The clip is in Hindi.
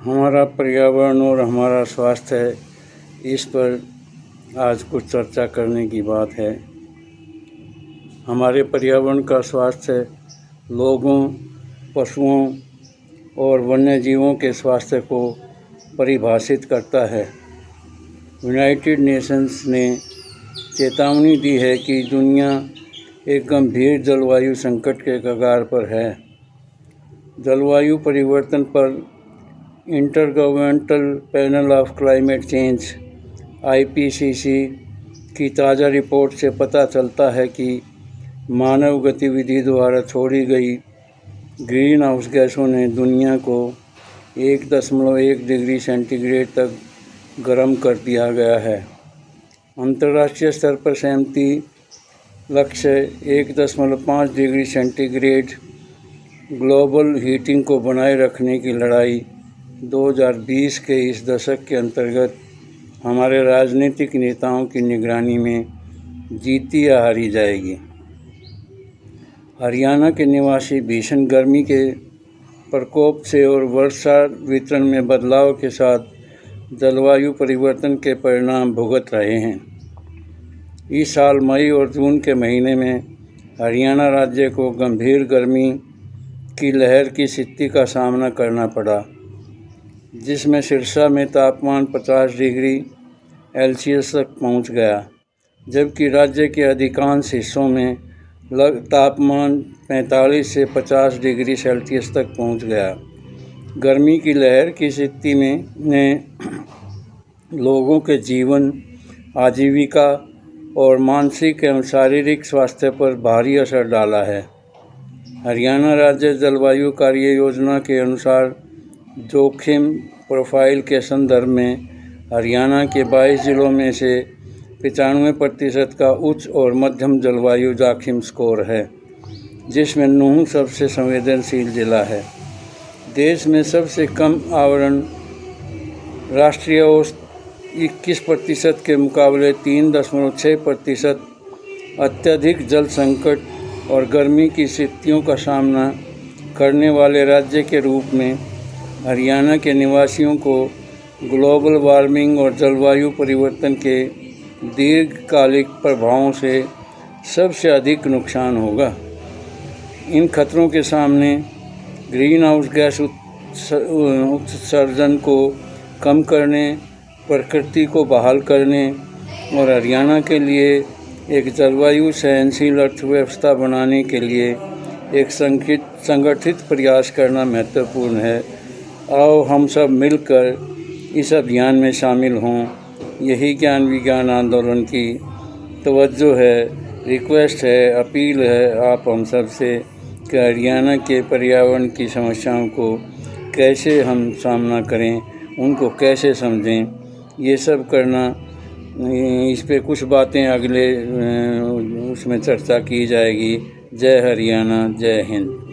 हमारा पर्यावरण और हमारा स्वास्थ्य है, इस पर आज कुछ चर्चा करने की बात है। हमारे पर्यावरण का स्वास्थ्य लोगों, पशुओं और वन्य जीवों के स्वास्थ्य को परिभाषित करता है। यूनाइटेड नेशंस ने चेतावनी दी है कि दुनिया एक गंभीर जलवायु संकट के कगार पर है। जलवायु परिवर्तन पर intergovernmental panel of climate change (IPCC) की ताज़ा रिपोर्ट से पता चलता है कि मानव गतिविधि द्वारा छोड़ी गई ग्रीन हाउस गैसों ने दुनिया को 1.1 डिग्री सेंटीग्रेड तक गर्म कर दिया गया है। अंतर्राष्ट्रीय स्तर पर सहमति लक्ष्य 1.5 डिग्री सेंटीग्रेड ग्लोबल हीटिंग को बनाए रखने की लड़ाई 2020 के इस दशक के अंतर्गत हमारे राजनीतिक नेताओं की निगरानी में जीती या हारी जाएगी। हरियाणा के निवासी भीषण गर्मी के प्रकोप से और वर्षा वितरण में बदलाव के साथ जलवायु परिवर्तन के परिणाम भुगत रहे हैं। इस साल मई और जून के महीने में हरियाणा राज्य को गंभीर गर्मी की लहर की स्थिति का सामना करना पड़ा, जिसमें सिरसा में तापमान 50 डिग्री सेल्सियस तक पहुंच गया, जबकि राज्य के अधिकांश हिस्सों में तापमान 45 से 50 डिग्री सेल्सियस तक पहुंच गया। गर्मी की लहर की स्थिति ने लोगों के जीवन, आजीविका और मानसिक एवं शारीरिक स्वास्थ्य पर भारी असर डाला है। हरियाणा राज्य जलवायु कार्य योजना के अनुसार जोखिम प्रोफाइल के संदर्भ में हरियाणा के 22 जिलों में से 95% का उच्च और मध्यम जलवायु जोखिम स्कोर है, जिसमें नूंह सबसे संवेदनशील जिला है। देश में सबसे कम आवरण राष्ट्रीय औसत 21% के मुकाबले 3.6% अत्यधिक जल संकट और गर्मी की स्थितियों का सामना करने वाले राज्य के रूप में हरियाणा के निवासियों को ग्लोबल वार्मिंग और जलवायु परिवर्तन के दीर्घकालिक प्रभावों से सबसे अधिक नुकसान होगा। इन खतरों के सामने ग्रीन हाउस गैस उत्सर्जन को कम करने, प्रकृति को बहाल करने और हरियाणा के लिए एक जलवायु सहनशील अर्थव्यवस्था बनाने के लिए एक संगठित प्रयास करना महत्वपूर्ण है। आओ हम सब मिलकर इस अभियान में शामिल हों। यही ज्ञान विज्ञान आंदोलन की तवज्जो है, रिक्वेस्ट है, अपील है आप हम सब से कि हरियाणा के पर्यावरण की समस्याओं को कैसे हम सामना करें, उनको कैसे समझें। ये सब करना, इस पे कुछ बातें अगले उसमें चर्चा की जाएगी। जय हरियाणा, जय हिंद।